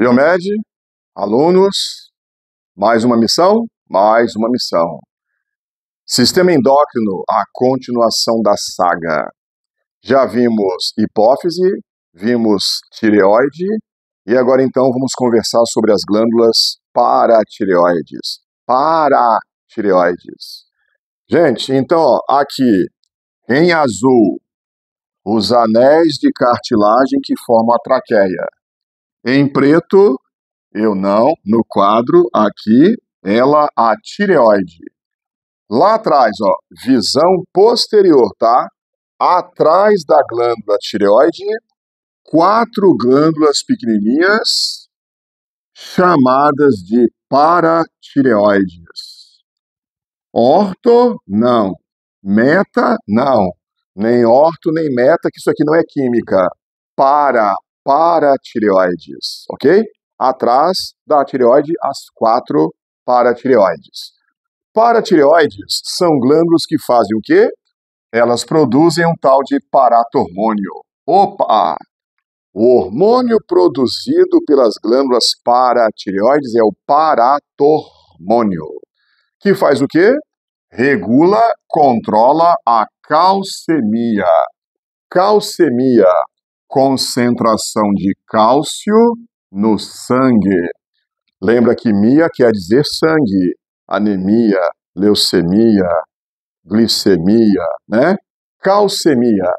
Biomed, alunos, mais uma missão? Mais uma missão. Sistema endócrino, a continuação da saga. Já vimos hipófise, vimos tireoide, e agora então vamos conversar sobre as glândulas paratireoides. Paratireoides. Gente, então, ó, aqui em azul, os anéis de cartilagem que formam a traqueia. Em preto, no quadro aqui, ela, a tireoide. Lá atrás, ó, visão posterior, tá? Atrás da glândula tireoide, 4 glândulas pequenininhas, chamadas de paratireoides. Orto, não. Meta, não. Nem orto, nem meta, que isso aqui não é química. Paratireoides, ok? Atrás da tireoide, as 4 paratireoides. Paratireoides são glândulas que fazem o quê? Elas produzem um tal de paratormônio. Opa! O hormônio produzido pelas glândulas paratireoides é o paratormônio, que faz o quê? Regula, controla a calcemia. Calcemia, concentração de cálcio no sangue. Lembra que mia quer dizer sangue. Anemia, leucemia, glicemia, né? Calcemia.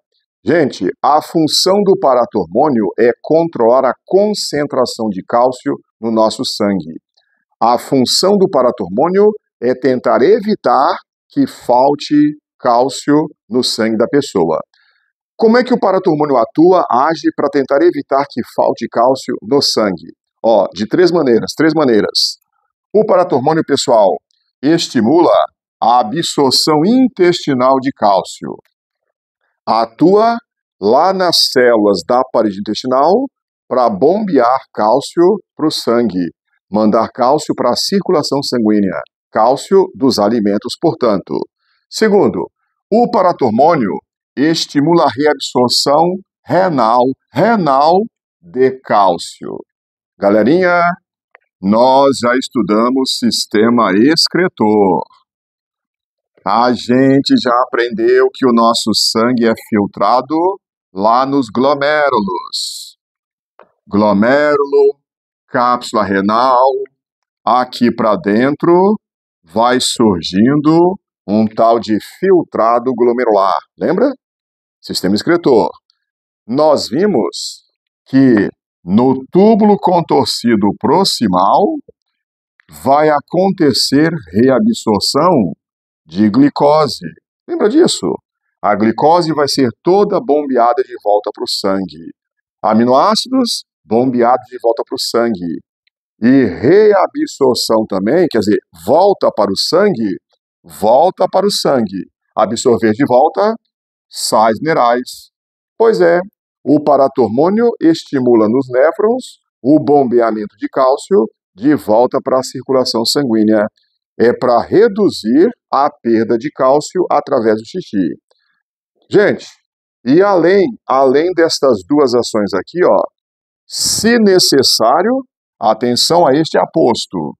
Gente, a função do paratormônio é controlar a concentração de cálcio no nosso sangue. A função do paratormônio é tentar evitar que falte cálcio no sangue da pessoa. Como é que o paratormônio atua, age para tentar evitar que falte cálcio no sangue? Ó, de 3 maneiras. O paratormônio, pessoal, estimula a absorção intestinal de cálcio. Atua lá nas células da parede intestinal para bombear cálcio para o sangue, mandar cálcio para a circulação sanguínea, cálcio dos alimentos, portanto. Segundo, o paratormônio estimula a reabsorção renal de cálcio. Galerinha, nós já estudamos sistema excretor. A gente já aprendeu que o nosso sangue é filtrado lá nos glomérulos. Glomérulo, cápsula renal, aqui para dentro vai surgindo um tal de filtrado glomerular. Lembra? Sistema excretor. Nós vimos que no túbulo contorcido proximal vai acontecer reabsorção de glicose. Lembra disso? A glicose vai ser toda bombeada de volta para o sangue. Aminoácidos bombeados de volta para o sangue. E reabsorção também, quer dizer, volta para o sangue. Absorver de volta sais minerais. Pois é, o paratormônio estimula nos néfrons o bombeamento de cálcio de volta para a circulação sanguínea. É para reduzir a perda de cálcio através do xixi. Gente, e além destas 2 ações aqui, ó, se necessário, atenção a este aposto.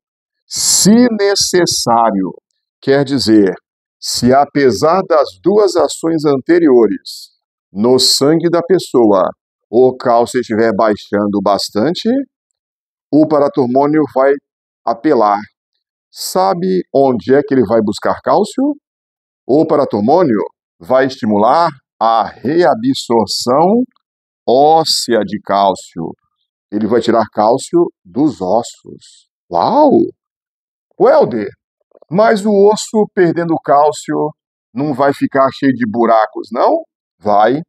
Se necessário, quer dizer, se apesar das 2 ações anteriores, no sangue da pessoa, o cálcio estiver baixando bastante, o paratormônio vai apelar. Sabe onde é que ele vai buscar cálcio? O paratormônio vai estimular a reabsorção óssea de cálcio. Ele vai tirar cálcio dos ossos. Uau! Welder, mas o osso perdendo cálcio não vai ficar cheio de buracos, não? Vai.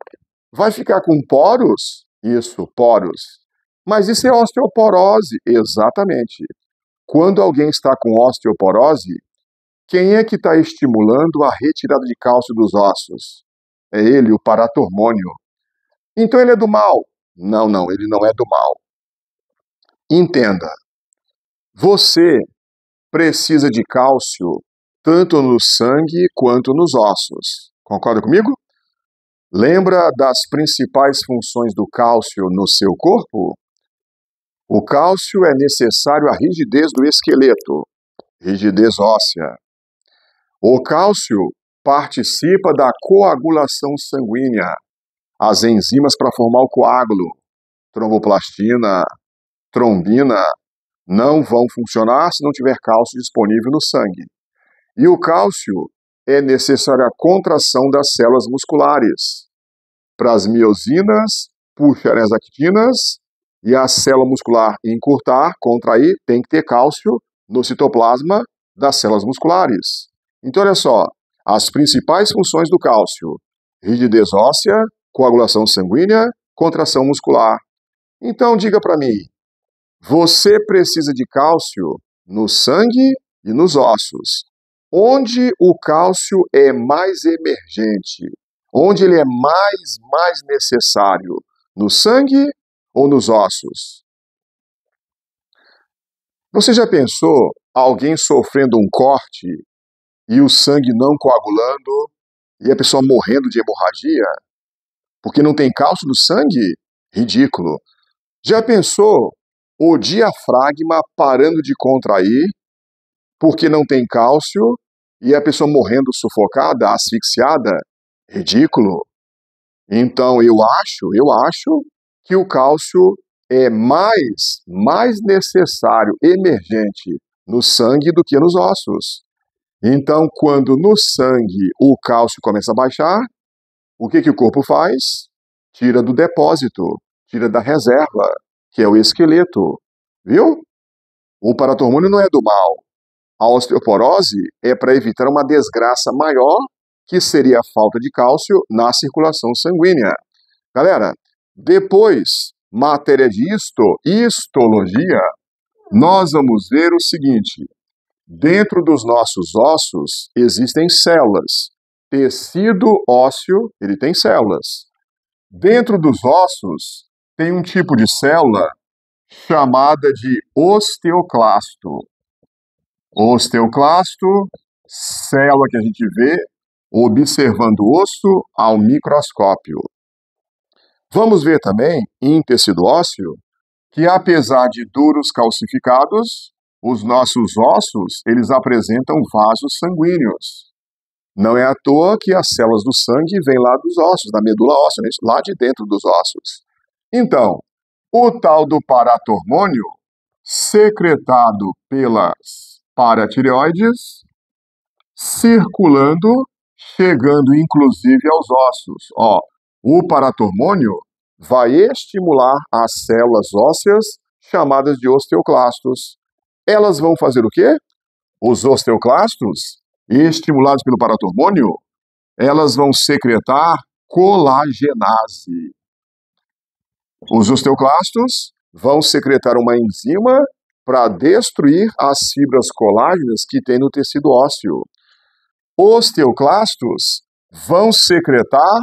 Vai ficar com poros? Isso, poros. Mas isso é osteoporose. Exatamente. Quando alguém está com osteoporose, quem é que está estimulando a retirada de cálcio dos ossos? É ele, o paratormônio. Então ele é do mal? Não, ele não é do mal. Entenda, você precisa de cálcio tanto no sangue quanto nos ossos. Concorda comigo? Lembra das principais funções do cálcio no seu corpo? O cálcio é necessário à rigidez do esqueleto, rigidez óssea. O cálcio participa da coagulação sanguínea, as enzimas para formar o coágulo, tromboplastina, trombina, não vão funcionar se não tiver cálcio disponível no sangue. E o cálcio é necessário à contração das células musculares, para as miosinas puxarem as actinas e a célula muscular encurtar, contrair, tem que ter cálcio no citoplasma das células musculares. Então, olha só, as principais funções do cálcio: rigidez óssea, coagulação sanguínea, contração muscular. Então, diga para mim, você precisa de cálcio no sangue e nos ossos. Onde o cálcio é mais emergente? Onde ele é mais necessário? No sangue ou nos ossos? Você já pensou alguém sofrendo um corte e o sangue não coagulando e a pessoa morrendo de hemorragia? Porque não tem cálcio no sangue? Ridículo. Já pensou o diafragma parando de contrair porque não tem cálcio e a pessoa morrendo sufocada, asfixiada? Ridículo. Então eu acho que o cálcio é mais necessário, emergente no sangue do que nos ossos. Então, quando no sangue o cálcio começa a baixar, o que o corpo faz? Tira do depósito, tira da reserva, que é o esqueleto. Viu? O paratormônio não é do mal. A osteoporose é para evitar uma desgraça maior, que seria a falta de cálcio na circulação sanguínea. Galera, depois, matéria de histologia, nós vamos ver o seguinte: dentro dos nossos ossos existem células. Tecido ósseo, ele tem células. Dentro dos ossos tem um tipo de célula chamada de osteoclasto. Osteoclasto, célula que a gente vê observando o osso ao microscópio. Vamos ver também, em tecido ósseo, que apesar de duros calcificados, os nossos ossos, eles apresentam vasos sanguíneos. Não é à toa que as células do sangue vêm lá dos ossos, da medula óssea, né? Lá de dentro dos ossos. Então, o tal do paratormônio, secretado pelas paratireoides, circulando, chegando inclusive aos ossos. Ó, o paratormônio vai estimular as células ósseas chamadas de osteoclastos. Elas vão fazer o quê? Os osteoclastos, estimulados pelo paratormônio, elas vão secretar colagenase. Os osteoclastos vão secretar uma enzima para destruir as fibras colágenas que tem no tecido ósseo. Osteoclastos vão secretar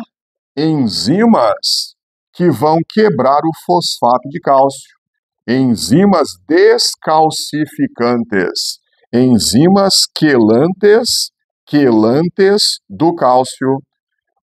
enzimas que vão quebrar o fosfato de cálcio. Enzimas descalcificantes. Enzimas quelantes do cálcio.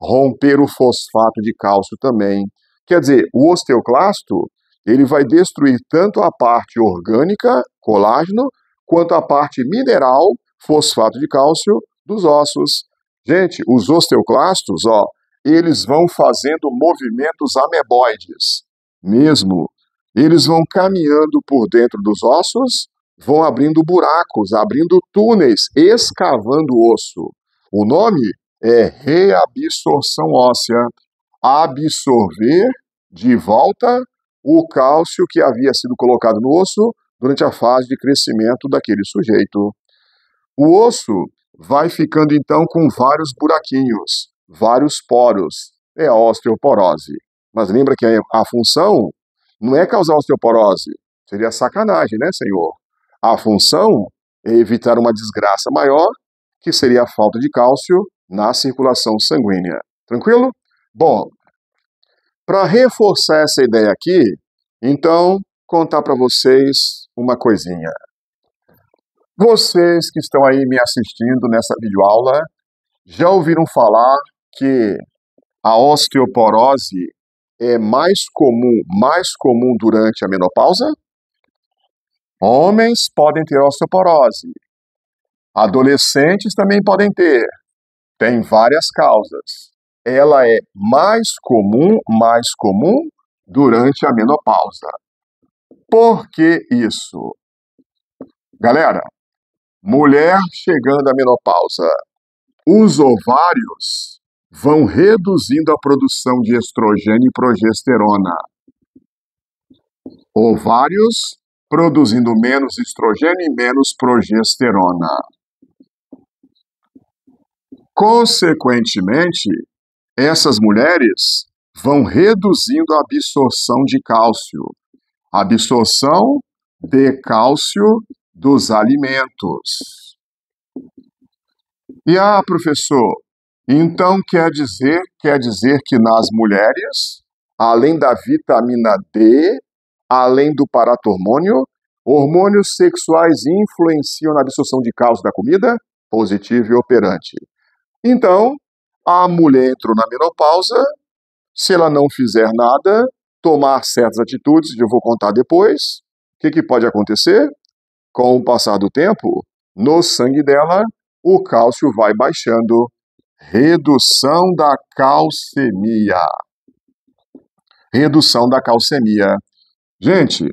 Romper o fosfato de cálcio também. Quer dizer, o osteoclasto, ele vai destruir tanto a parte orgânica, colágeno, quanto a parte mineral, fosfato de cálcio, dos ossos. Gente, os osteoclastos, ó, eles vão fazendo movimentos ameboides. Mesmo, eles vão caminhando por dentro dos ossos, vão abrindo buracos, abrindo túneis, escavando o osso. O nome é reabsorção óssea. Absorver de volta o cálcio que havia sido colocado no osso durante a fase de crescimento daquele sujeito. O osso vai ficando então com vários buraquinhos, vários poros. É a osteoporose. Mas lembra que a função não é causar osteoporose. Seria sacanagem, né, senhor? A função é evitar uma desgraça maior, que seria a falta de cálcio na circulação sanguínea. Tranquilo? Bom, para reforçar essa ideia aqui, então, contar para vocês uma coisinha. Vocês que estão aí me assistindo nessa videoaula, já ouviram falar que a osteoporose é mais comum durante a menopausa? Homens podem ter osteoporose. Adolescentes também podem ter. Tem várias causas. Ela é mais comum durante a menopausa. Por que isso? Galera, mulher chegando à menopausa, os ovários vão reduzindo a produção de estrogênio e progesterona. Ovários produzindo menos estrogênio e menos progesterona. Consequentemente, essas mulheres vão reduzindo a absorção de cálcio. Absorção de cálcio dos alimentos. E professor, então quer dizer que nas mulheres, além da vitamina D, além do paratormônio, hormônios sexuais influenciam na absorção de cálcio da comida? Positivo e operante. Então, a mulher entrou na menopausa, se ela não fizer nada, tomar certas atitudes, que eu vou contar depois, o que pode acontecer? Com o passar do tempo, no sangue dela, o cálcio vai baixando. Redução da calcemia. Redução da calcemia. Gente,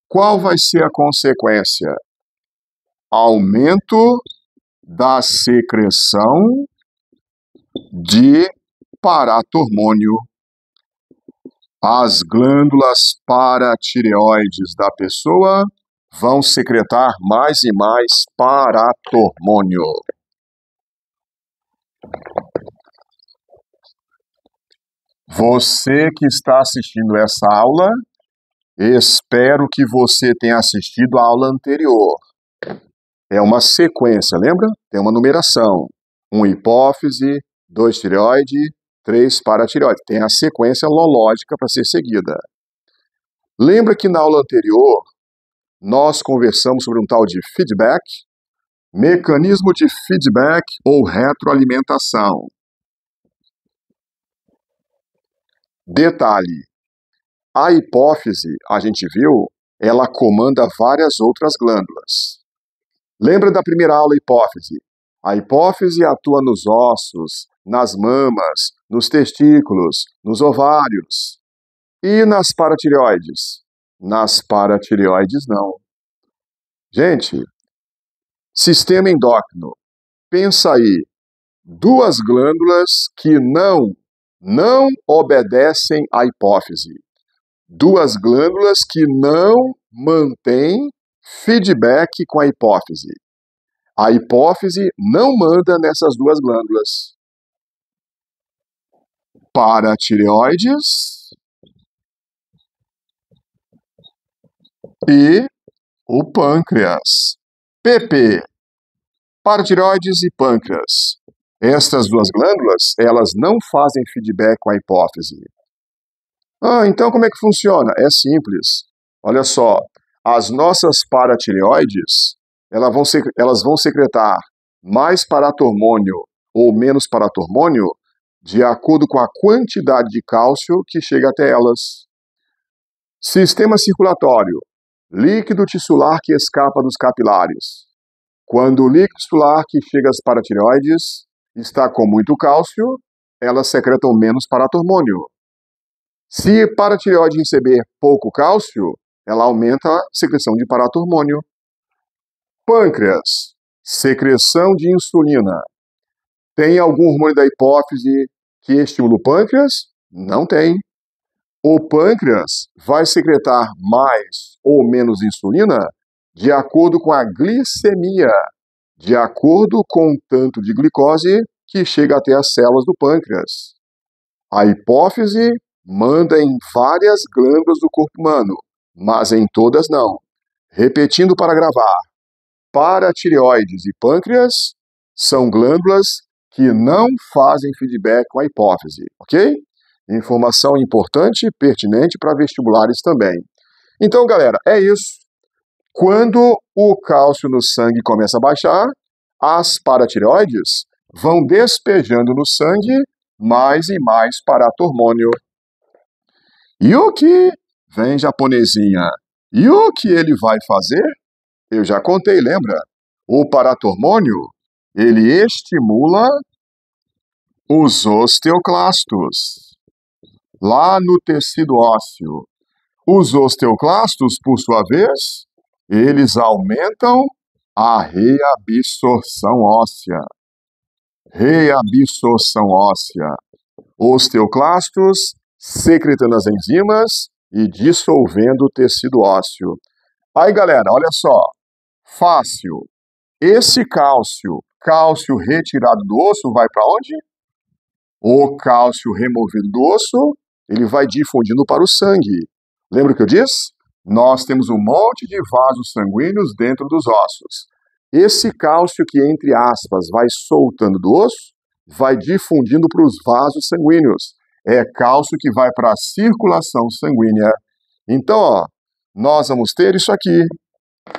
qual vai ser a consequência? Aumento da secreção de paratormônio. As glândulas paratireoides da pessoa vão secretar mais e mais paratormônio. Você que está assistindo essa aula, espero que você tenha assistido a aula anterior. É uma sequência, lembra? Tem uma numeração. 1 hipófise, 2 tireoide, 3 paratireoide. Tem a sequência lológica para ser seguida. Lembra que na aula anterior, nós conversamos sobre um tal de feedback, mecanismo de feedback ou retroalimentação. Detalhe, a hipófise, a gente viu, ela comanda várias outras glândulas. Lembra da primeira aula hipófise? A hipófise atua nos ossos, nas mamas, nos testículos, nos ovários. E nas paratireoides? Nas paratireoides, não. Gente, sistema endócrino. Pensa aí, duas glândulas que não obedecem à hipófise. Duas glândulas que não mantêm feedback com a hipófise. A hipófise não manda nessas duas glândulas. Paratireoides e o pâncreas. PP, paratireoides e pâncreas. Estas duas glândulas, elas não fazem feedback com a hipófise. Então como é que funciona? É simples. Olha só, as nossas paratireoides, elas vão secretar mais paratormônio ou menos paratormônio de acordo com a quantidade de cálcio que chega até elas. Sistema circulatório. Líquido tissular que escapa dos capilares. Quando o líquido tissular que chega às paratireoides está com muito cálcio, elas secretam menos paratormônio. Se a paratireoide receber pouco cálcio, ela aumenta a secreção de paratormônio. Pâncreas, secreção de insulina. Tem algum hormônio da hipófise que estimula o pâncreas? Não tem. O pâncreas vai secretar mais ou menos insulina de acordo com a glicemia, de acordo com o tanto de glicose que chega até as células do pâncreas. A hipófise manda em várias glândulas do corpo humano, mas em todas não. Repetindo para gravar, paratireoides e pâncreas são glândulas que não fazem feedback com a hipófise, ok? Informação importante e pertinente para vestibulares também. Então, galera, é isso. Quando o cálcio no sangue começa a baixar, as paratireoides vão despejando no sangue mais e mais paratormônio. E o que? Vem japonesinha. E o que ele vai fazer? Eu já contei, lembra? O paratormônio, ele estimula os osteoclastos, lá no tecido ósseo. Os osteoclastos, por sua vez, eles aumentam a reabsorção óssea. Reabsorção óssea. Osteoclastos secretando as enzimas e dissolvendo o tecido ósseo. Aí, galera, olha só. Fácil. Esse cálcio retirado do osso, vai para onde? O cálcio removido do osso, ele vai difundindo para o sangue. Lembra o que eu disse? Nós temos um monte de vasos sanguíneos dentro dos ossos. Esse cálcio que, entre aspas, vai soltando do osso, vai difundindo para os vasos sanguíneos. É cálcio que vai para a circulação sanguínea. Então, ó, nós vamos ter isso aqui.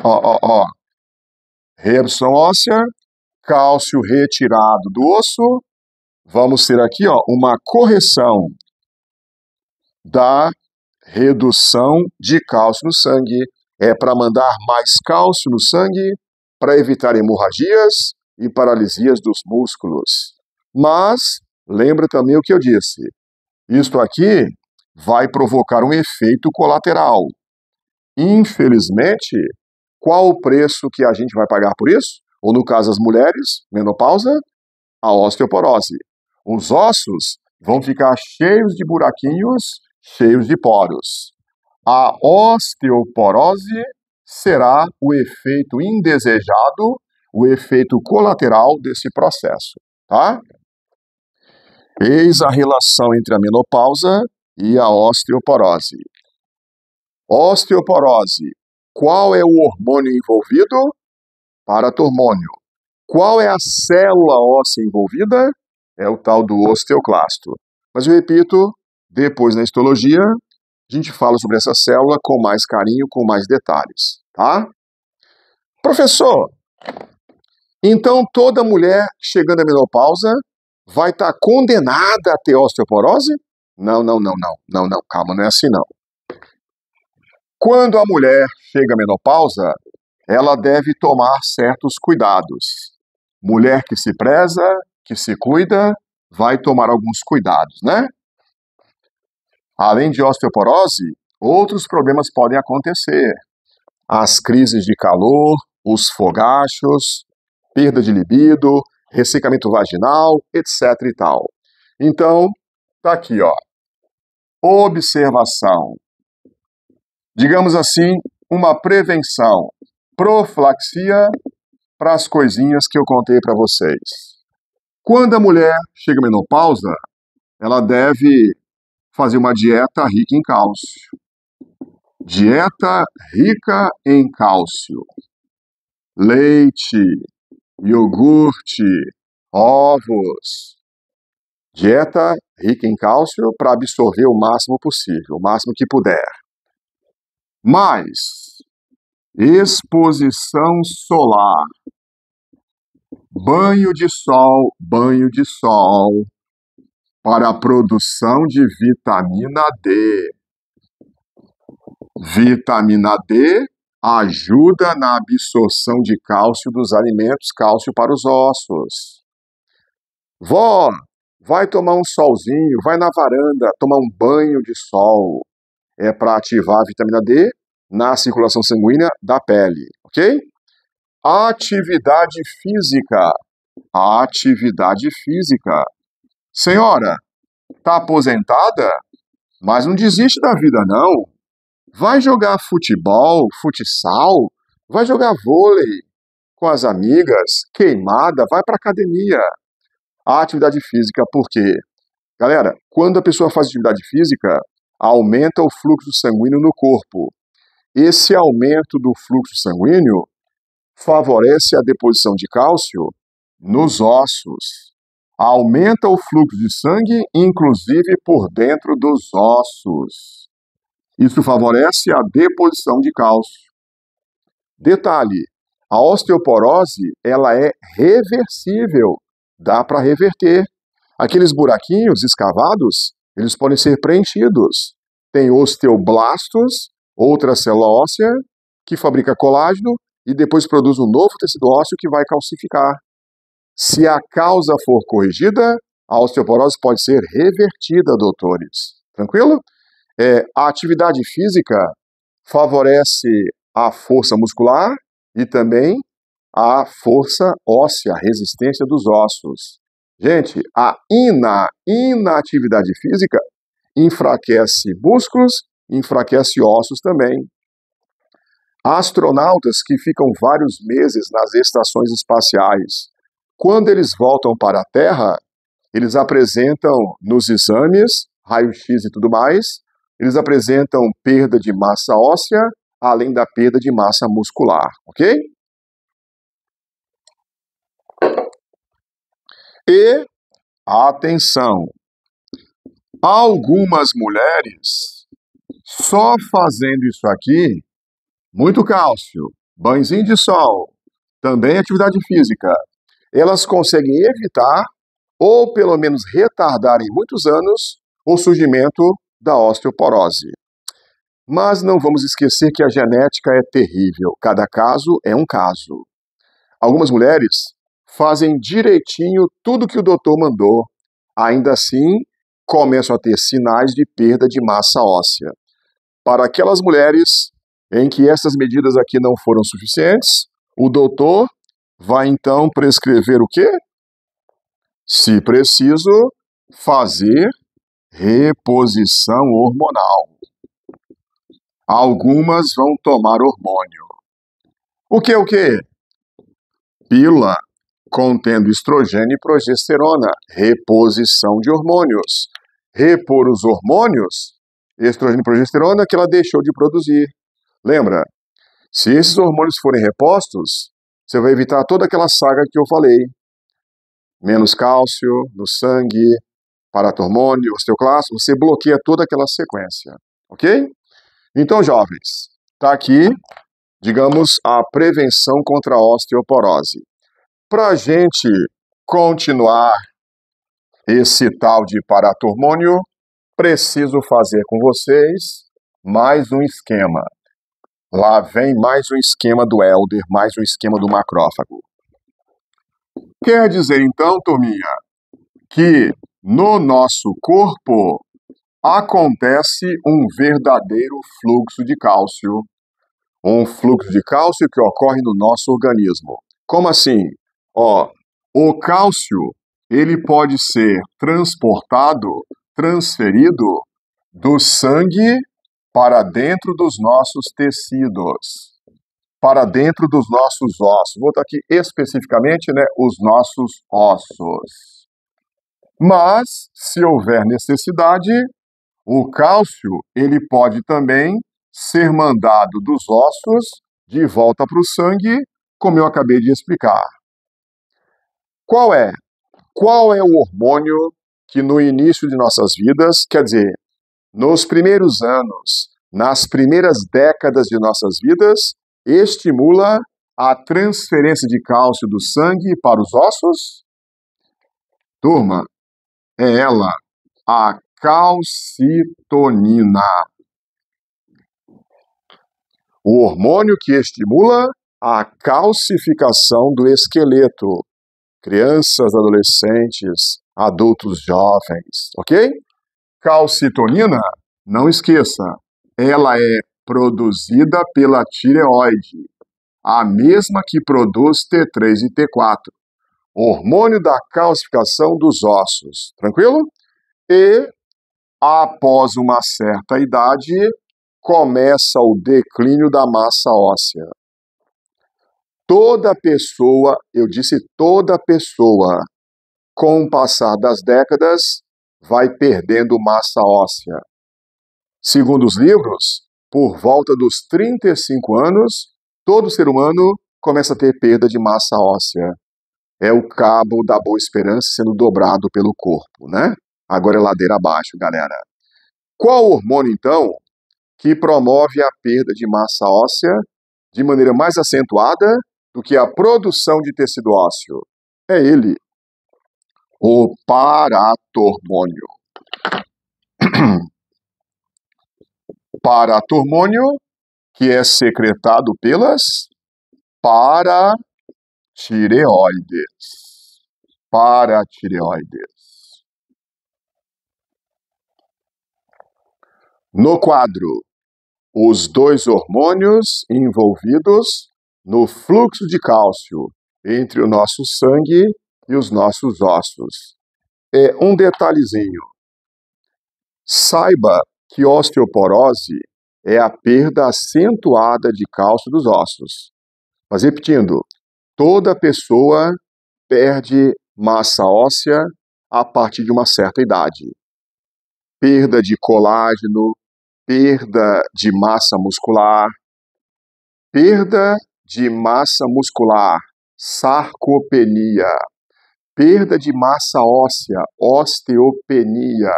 Ó. Reabsorção óssea, cálcio retirado do osso. Vamos ter aqui, ó, uma correção da redução de cálcio no sangue. É para mandar mais cálcio no sangue, para evitar hemorragias e paralisias dos músculos. Mas, lembra também o que eu disse. Isto aqui vai provocar um efeito colateral. Infelizmente, qual o preço que a gente vai pagar por isso? Ou no caso das mulheres, menopausa, a osteoporose. Os ossos vão ficar cheios de buraquinhos, cheios de poros. A osteoporose será o efeito indesejado, o efeito colateral desse processo, tá? Eis a relação entre a menopausa e a osteoporose. Osteoporose. Qual é o hormônio envolvido? Paratormônio. Qual é a célula óssea envolvida? É o tal do osteoclasto. Mas eu repito, depois na histologia, a gente fala sobre essa célula com mais carinho, com mais detalhes, tá? Professor, então toda mulher chegando à menopausa vai estar condenada a ter osteoporose? Não, calma, não é assim não. Quando a mulher chega à menopausa, ela deve tomar certos cuidados. Mulher que se preza, que se cuida, vai tomar alguns cuidados, né? Além de osteoporose, outros problemas podem acontecer. As crises de calor, os fogachos, perda de libido, ressecamento vaginal, etc. e tal. Então, tá aqui, ó. Observação. Digamos assim, uma prevenção. Profilaxia para as coisinhas que eu contei para vocês. Quando a mulher chega à menopausa, ela deve fazer uma dieta rica em cálcio. Dieta rica em cálcio. Leite, iogurte, ovos. Dieta rica em cálcio para absorver o máximo possível, o máximo que puder. Mais exposição solar. Banho de sol para a produção de vitamina D. Vitamina D ajuda na absorção de cálcio dos alimentos, cálcio para os ossos. Vó, vai tomar um solzinho, vai na varanda tomar um banho de sol. É para ativar a vitamina D na circulação sanguínea da pele, ok? Atividade física. Atividade física. Senhora, tá aposentada? Mas não desiste da vida, não. Vai jogar futebol, futsal, vai jogar vôlei com as amigas, queimada, vai para academia. A atividade física, por quê? Galera, quando a pessoa faz atividade física, aumenta o fluxo sanguíneo no corpo. Esse aumento do fluxo sanguíneo favorece a deposição de cálcio nos ossos. Aumenta o fluxo de sangue, inclusive por dentro dos ossos. Isso favorece a deposição de cálcio. Detalhe, a osteoporose, ela é reversível, dá para reverter. Aqueles buraquinhos escavados, eles podem ser preenchidos. Tem osteoblastos, outra célula óssea, que fabrica colágeno e depois produz um novo tecido ósseo que vai calcificar. Se a causa for corrigida, a osteoporose pode ser revertida, doutores. Tranquilo? A atividade física favorece a força muscular e também a força óssea, a resistência dos ossos. Gente, a inatividade física enfraquece músculos, enfraquece ossos também. Astronautas que ficam vários meses nas estações espaciais, quando eles voltam para a Terra, eles apresentam nos exames, raio-x e tudo mais, eles apresentam perda de massa óssea, além da perda de massa muscular, ok? E, atenção, algumas mulheres, só fazendo isso aqui, muito cálcio, banhozinho de sol, também atividade física, elas conseguem evitar, ou pelo menos retardar em muitos anos, o surgimento da osteoporose. Mas não vamos esquecer que a genética é terrível, cada caso é um caso. Algumas mulheres fazem direitinho tudo que o doutor mandou, ainda assim começam a ter sinais de perda de massa óssea. Para aquelas mulheres em que essas medidas aqui não foram suficientes, o doutor vai então prescrever o quê? Se preciso, fazer reposição hormonal. Algumas vão tomar hormônio. O que? Pílula contendo estrogênio e progesterona. Reposição de hormônios. Repor os hormônios, estrogênio e progesterona, que ela deixou de produzir. Lembra? Se esses hormônios forem repostos, você vai evitar toda aquela saga que eu falei. Menos cálcio no sangue, paratormônio, osteoclasto, você bloqueia toda aquela sequência, ok? Então, jovens, está aqui, digamos, a prevenção contra a osteoporose. Para a gente continuar esse tal de paratormônio, preciso fazer com vocês mais um esquema. Lá vem mais um esquema do Helder, mais um esquema do macrófago. Quer dizer, então, turminha, que no nosso corpo acontece um verdadeiro fluxo de cálcio. Um fluxo de cálcio que ocorre no nosso organismo. Como assim? O cálcio, ele pode ser transportado, transferido do sangue para dentro dos nossos tecidos, para dentro dos nossos ossos. Vou botar aqui especificamente, os nossos ossos. Mas, se houver necessidade, o cálcio, ele pode também ser mandado dos ossos de volta para o sangue, como eu acabei de explicar. Qual é o hormônio que no início de nossas vidas, quer dizer, nos primeiros anos, nas primeiras décadas de nossas vidas, estimula a transferência de cálcio do sangue para os ossos? Turma, é ela, a calcitonina. O hormônio que estimula a calcificação do esqueleto. Crianças, adolescentes, adultos jovens, ok? Calcitonina, não esqueça, ela é produzida pela tireoide, a mesma que produz T3 e T4, hormônio da calcificação dos ossos, tranquilo? E, após uma certa idade, começa o declínio da massa óssea. Toda pessoa, eu disse toda pessoa, com o passar das décadas, vai perdendo massa óssea. Segundo os livros, por volta dos 35 anos, todo ser humano começa a ter perda de massa óssea. É o cabo da Boa Esperança sendo dobrado pelo corpo, né? Agora é ladeira abaixo, galera. Qual hormônio, então, que promove a perda de massa óssea de maneira mais acentuada do que a produção de tecido ósseo? É ele, o paratormônio. Paratormônio, que é secretado pelas paratireoides. Paratireoides. No quadro, os dois hormônios envolvidos no fluxo de cálcio entre o nosso sangue e os nossos ossos. Um detalhezinho. Saiba que osteoporose é a perda acentuada de cálcio dos ossos. Mas repetindo, toda pessoa perde massa óssea a partir de uma certa idade. Perda de colágeno, perda de massa muscular, sarcopenia, perda de massa óssea, osteopenia.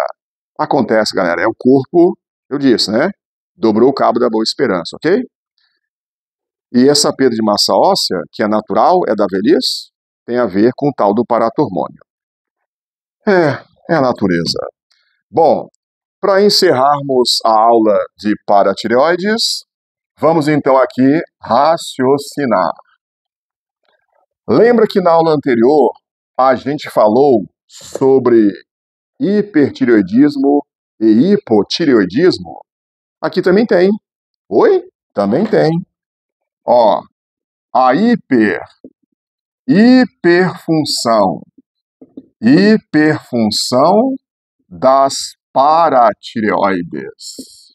Acontece, galera, é o corpo, eu disse, né? Dobrou o cabo da Boa Esperança, ok? E essa perda de massa óssea, que é natural, é da velhice, tem a ver com o tal do paratormônio. É a natureza. Bom, para encerrarmos a aula de paratireoides, vamos então aqui raciocinar. Lembra que na aula anterior a gente falou sobre hipertireoidismo e hipotireoidismo? Aqui também tem. Oi? Também tem. Ó, a hiperfunção das paratireoides.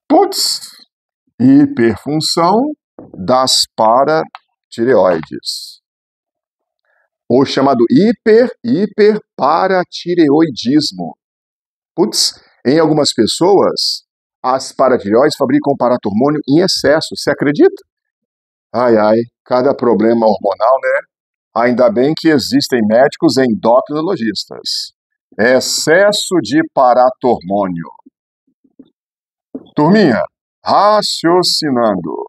Putz! Hiperfunção das paratireoides. Ou chamado hiperparatireoidismo. Putz, em algumas pessoas, as paratireoides fabricam paratormônio em excesso. Você acredita? Ai, cada problema hormonal, né? Ainda bem que existem médicos endocrinologistas. Excesso de paratormônio. Turminha, raciocinando.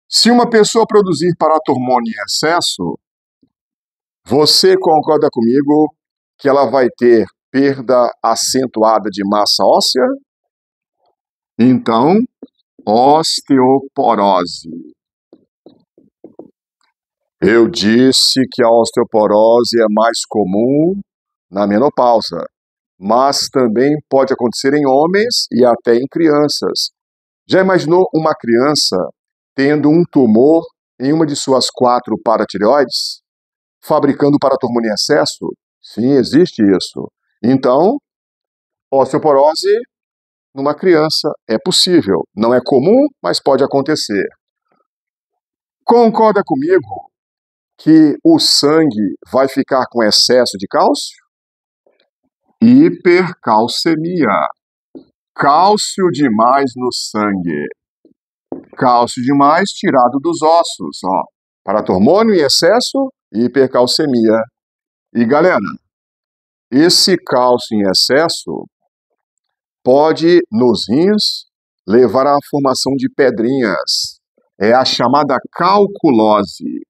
Se uma pessoa produzir paratormônio em excesso, você concorda comigo que ela vai ter perda acentuada de massa óssea? Então, osteoporose. Eu disse que a osteoporose é mais comum na menopausa, mas também pode acontecer em homens e até em crianças. Já imaginou uma criança tendo um tumor em uma de suas 4 paratireoides, fabricando paratormônio em excesso? Sim, existe isso. Então, osteoporose numa criança é possível. Não é comum, mas pode acontecer. Concorda comigo que o sangue vai ficar com excesso de cálcio? Hipercalcemia. Cálcio demais no sangue. Cálcio demais tirado dos ossos, ó. Paratormônio em excesso, hipercalcemia. E galera, esse cálcio em excesso pode, nos rins, levar à formação de pedrinhas. É a chamada calculose.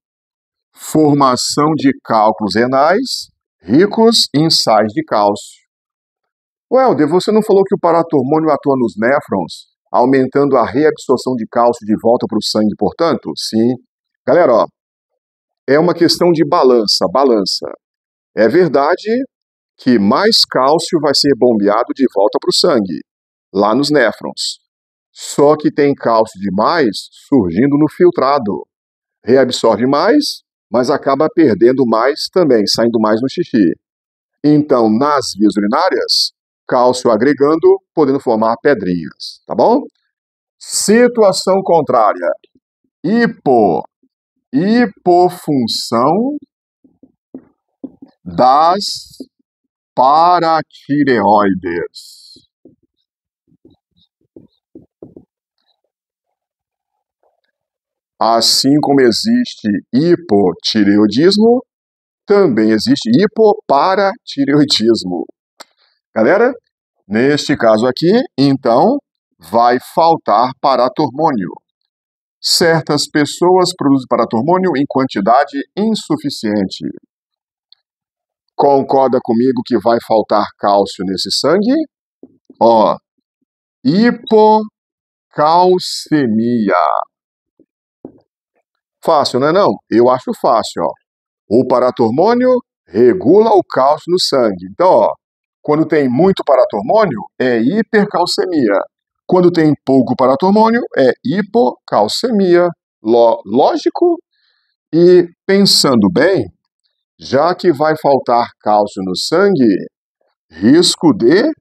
Formação de cálculos renais ricos em sais de cálcio. Helder, você não falou que o paratormônio atua nos néfrons, aumentando a reabsorção de cálcio de volta para o sangue, portanto? Sim. Galera, ó, é uma questão de balança. É verdade que mais cálcio vai ser bombeado de volta para o sangue, lá nos néfrons. Só que tem cálcio demais surgindo no filtrado. Reabsorve mais, mas acaba perdendo mais também, saindo mais no xixi. Então, nas vias urinárias, cálcio agregando, podendo formar pedrinhas, tá bom? Situação contrária. Hipofunção das paratireoides. Assim como existe hipotireoidismo, também existe hipoparatireoidismo. Galera, neste caso aqui, então, vai faltar paratormônio. Certas pessoas produzem paratormônio em quantidade insuficiente. Concorda comigo que vai faltar cálcio nesse sangue? Ó, Calcemia. Fácil, não é não? Eu acho fácil, ó. O paratormônio regula o cálcio no sangue. Então, ó, quando tem muito paratormônio, é hipercalcemia. Quando tem pouco paratormônio, é hipocalcemia. Lógico? E pensando bem, já que vai faltar cálcio no sangue, risco de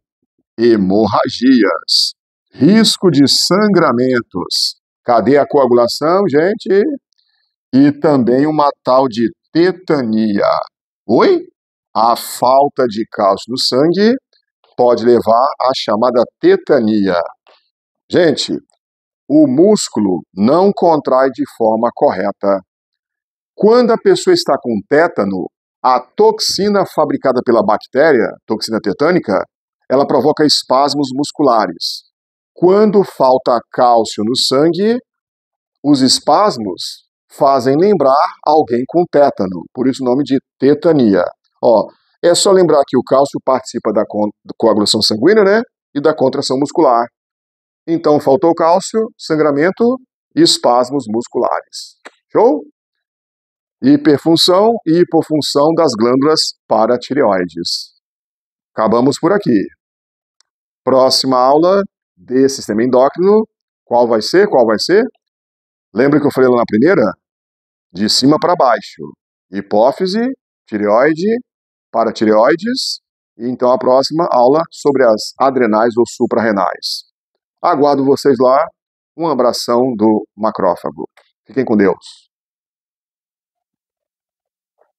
hemorragias, risco de sangramentos. Cadê a coagulação, gente? E também uma tal de tetania. Oi? A falta de cálcio no sangue pode levar à chamada tetania. Gente, o músculo não contrai de forma correta. Quando a pessoa está com tétano, a toxina fabricada pela bactéria, toxina tetânica, ela provoca espasmos musculares. Quando falta cálcio no sangue, os espasmos fazem lembrar alguém com tétano, por isso o nome de tetania. Ó, é só lembrar que o cálcio participa da coagulação sanguínea, né, e da contração muscular. Então, faltou cálcio, sangramento e espasmos musculares. Show? Hiperfunção e hipofunção das glândulas paratireoides. Acabamos por aqui. Próxima aula de sistema endócrino. Qual vai ser? Qual vai ser? Lembra que eu falei lá na primeira? De cima para baixo. Hipófise, tireoide, paratireoides. E então a próxima aula sobre as adrenais ou suprarrenais. Aguardo vocês lá. Um abração do macrófago. Fiquem com Deus.